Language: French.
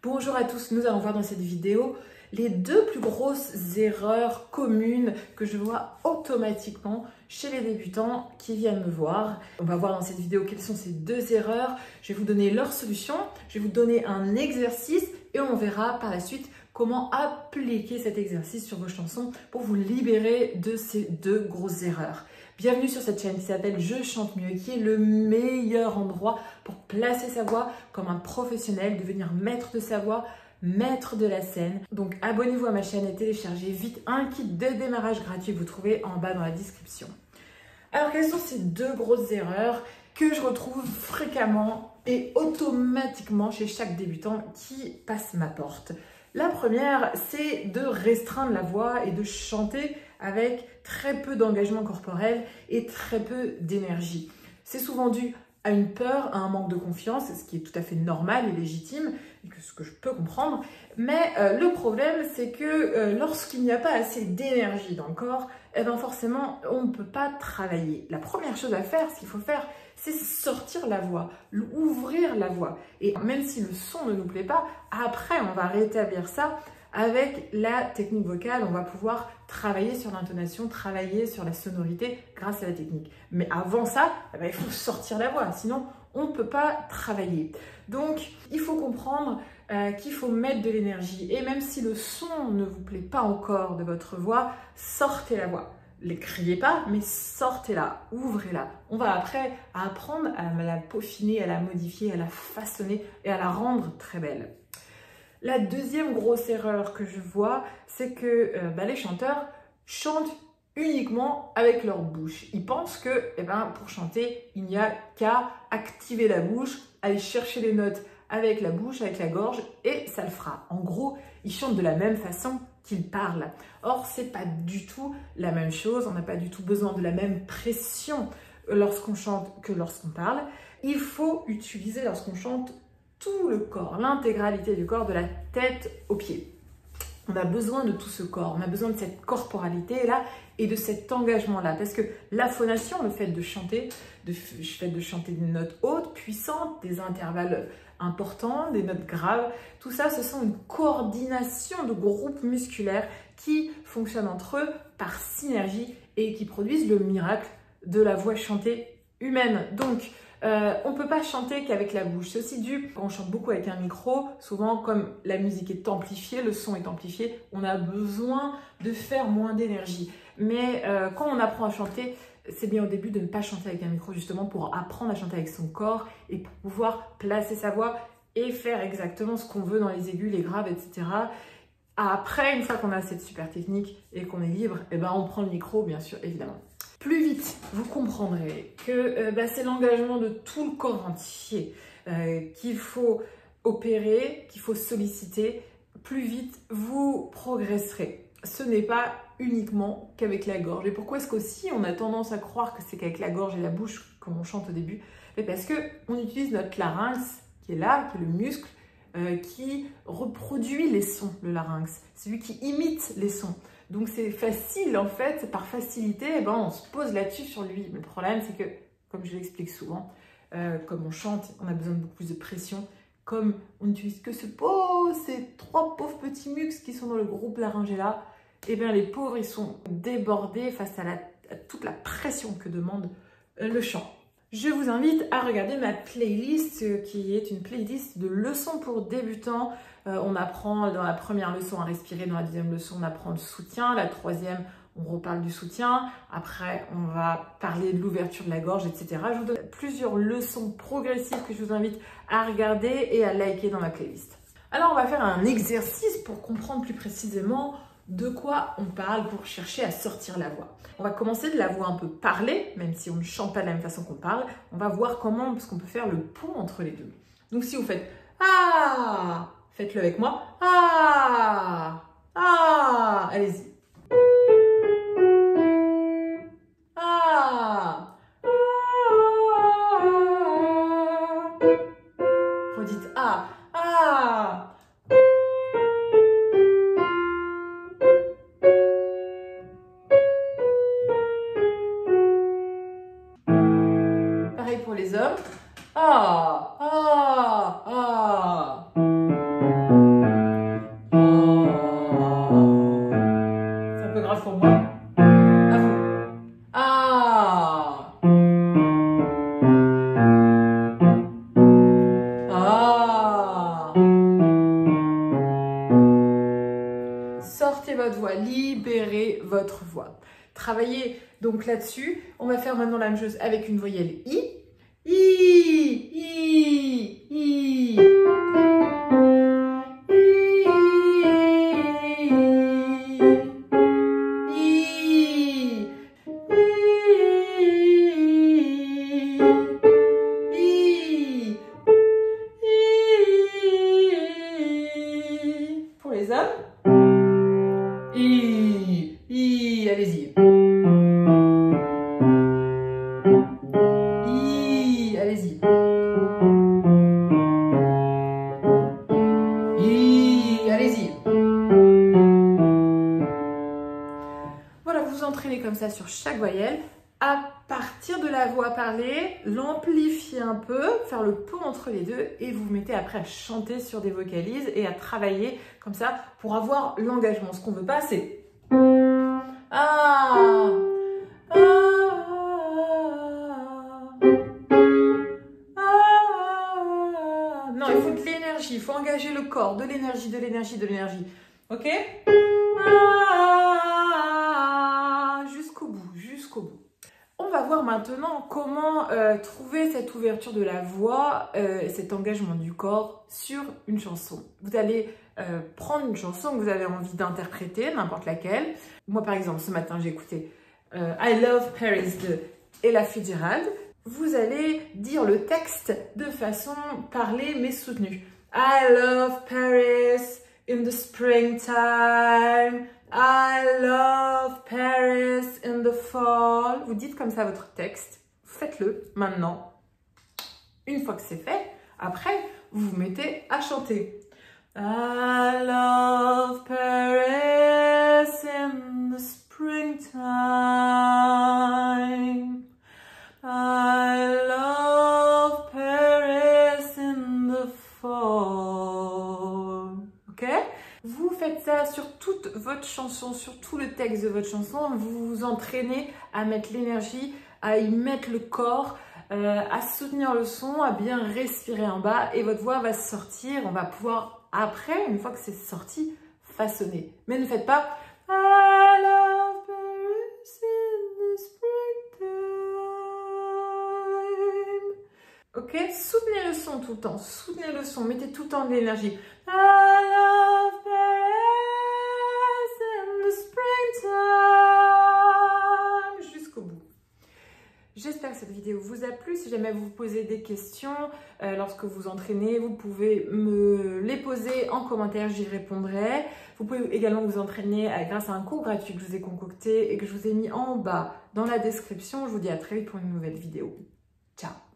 Bonjour à tous, nous allons voir dans cette vidéo les deux plus grosses erreurs communes que je vois automatiquement chez les débutants qui viennent me voir. On va voir dans cette vidéo quelles sont ces deux erreurs, je vais vous donner leurs solutions, je vais vous donner un exercice et on verra par la suite comment appliquer cet exercice sur vos chansons pour vous libérer de ces deux grosses erreurs. Bienvenue sur cette chaîne qui s'appelle Je chante mieux, qui est le meilleur endroit pour placer sa voix comme un professionnel, devenir maître de sa voix, maître de la scène. Donc abonnez-vous à ma chaîne et téléchargez vite un kit de démarrage gratuit que vous trouvez en bas dans la description. Alors quelles sont ces deux grosses erreurs que je retrouve fréquemment et automatiquement chez chaque débutant qui passe ma porte? La première, c'est de restreindre la voix et de chanter avec très peu d'engagement corporel et très peu d'énergie. C'est souvent dû à une peur, à un manque de confiance, ce qui est tout à fait normal et légitime, et ce que je peux comprendre. Mais le problème, c'est que lorsqu'il n'y a pas assez d'énergie dans le corps, eh ben forcément, on ne peut pas travailler. La première chose à faire, ce qu'il faut faire, c'est sortir la voix, ouvrir la voix. Et même si le son ne nous plaît pas, après, on va rétablir ça avec la technique vocale. On va pouvoir travailler sur l'intonation, travailler sur la sonorité grâce à la technique. Mais avant ça, eh ben, il faut sortir la voix, sinon on ne peut pas travailler. Donc, il faut comprendre qu'il faut mettre de l'énergie. Et même si le son ne vous plaît pas encore de votre voix, sortez la voix. Les criez pas, mais sortez-la, ouvrez-la. On va après apprendre à la peaufiner, à la modifier, à la façonner et à la rendre très belle. La deuxième grosse erreur que je vois, c'est que les chanteurs chantent uniquement avec leur bouche. Ils pensent que pour chanter, il n'y a qu'à activer la bouche, aller chercher les notes avec la bouche, avec la gorge, et ça le fera. En gros, ils chantent de la même façon qu'ils parlent. Or, c'est pas du tout la même chose. On n'a pas du tout besoin de la même pression lorsqu'on chante que lorsqu'on parle. Il faut utiliser lorsqu'on chante tout le corps, l'intégralité du corps, de la tête aux pieds. On a besoin de tout ce corps, on a besoin de cette corporalité-là et de cet engagement-là. Parce que la phonation, le fait de chanter, des notes hautes, puissantes, des intervalles importants, des notes graves, tout ça, ce sont une coordination de groupes musculaires qui fonctionnent entre eux par synergie et qui produisent le miracle de la voix chantée humaine. Donc, on ne peut pas chanter qu'avec la bouche. C'est aussi dû, quand on chante beaucoup avec un micro, souvent comme la musique est amplifiée, le son est amplifié, on a besoin de faire moins d'énergie. Mais quand on apprend à chanter, c'est bien au début de ne pas chanter avec un micro justement pour apprendre à chanter avec son corps et pour pouvoir placer sa voix et faire exactement ce qu'on veut dans les aigus, les graves, etc. Après, une fois qu'on a cette super technique et qu'on est libre, on prend le micro, bien sûr, évidemment. Plus vite, vous comprendrez que c'est l'engagement de tout le corps entier qu'il faut opérer, qu'il faut solliciter. Plus vite, vous progresserez. Ce n'est pas uniquement qu'avec la gorge. Et pourquoi est-ce qu'aussi on a tendance à croire que c'est qu'avec la gorge et la bouche, comme on chante au début? Parce qu'on utilise notre larynx qui est là, qui est le muscle, qui reproduit les sons, le larynx. C'est lui qui imite les sons. Donc c'est facile en fait, par facilité, on se pose là-dessus sur lui. Mais le problème c'est que, comme je l'explique souvent, comme on chante, on a besoin de beaucoup plus de pression. Comme on n'utilise que ces trois pauvres petits muscles qui sont dans le groupe laryngé là, les pauvres ils sont débordés face à toute la pression que demande le chant. Je vous invite à regarder ma playlist qui est une playlist de leçons pour débutants. On apprend dans la première leçon à respirer, dans la deuxième leçon on apprend le soutien, la troisième on reparle du soutien, après on va parler de l'ouverture de la gorge, etc. Je vous donne plusieurs leçons progressives que je vous invite à regarder et à liker dans ma playlist. Alors on va faire un exercice pour comprendre plus précisément de quoi on parle pour chercher à sortir la voix. On va commencer de la voix un peu parlée, même si on ne chante pas de la même façon qu'on parle. On va voir comment, parce qu'on peut faire le pont entre les deux. Donc si vous faites « Ah », faites-le avec moi. « Ah »,« Ah », allez-y. « Ah ». Redites « Ah ». « Ah ». Pour les hommes. Ah, ah, ah. votre voix, libérez votre voix. Travaillez donc là-dessus. On va faire maintenant la même chose avec une voyelle I. I, I, I. Pour les hommes. I, allez-y. I, allez-y. I, allez-y. Voilà, vous vous entraînez comme ça sur chaque voyelle. À partir de la voix parlée, l'amplifier un peu, faire le pont entre les deux et vous vous mettez après à chanter sur des vocalises et à travailler comme ça pour avoir l'engagement. Ce qu'on veut pas, c'est ah, ah, ah. Non, il faut de l'énergie, il faut engager le corps, de l'énergie, de l'énergie, de l'énergie. Ok? Ah, jusqu'au bout, jusqu'au bout. On va voir maintenant comment trouver cette ouverture de la voix, cet engagement du corps sur une chanson. Vous allez prendre une chanson que vous avez envie d'interpréter, n'importe laquelle. Moi par exemple, ce matin j'ai écouté I Love Paris de Ella Fitzgerald. Vous allez dire le texte de façon parlée mais soutenue. I love Paris in the springtime. I love Paris in the fall. Vous dites comme ça votre texte. Faites-le maintenant. Une fois que c'est fait, après, vous vous mettez à chanter. I love Paris in the springtime. I love Paris in the fall. Ok? Vous faites ça sur toute votre chanson, sur tout le texte de votre chanson. Vous vous entraînez à mettre l'énergie, à y mettre le corps, à soutenir le son, à bien respirer en bas. Et votre voix va sortir. On va pouvoir, après, une fois que c'est sorti, façonner. Mais ne faites pas I love Paris in the springtime. Ok? Soutenez le son tout le temps. Soutenez le son. Mettez tout le temps de l'énergie. I love jusqu'au bout. J'espère que cette vidéo vous a plu. Si jamais vous vous posez des questions lorsque vous entraînez, vous pouvez me les poser en commentaire, j'y répondrai. Vous pouvez également vous entraîner grâce à un cours gratuit que je vous ai concocté et que je vous ai mis en bas dans la description. Je vous dis à très vite pour une nouvelle vidéo. Ciao!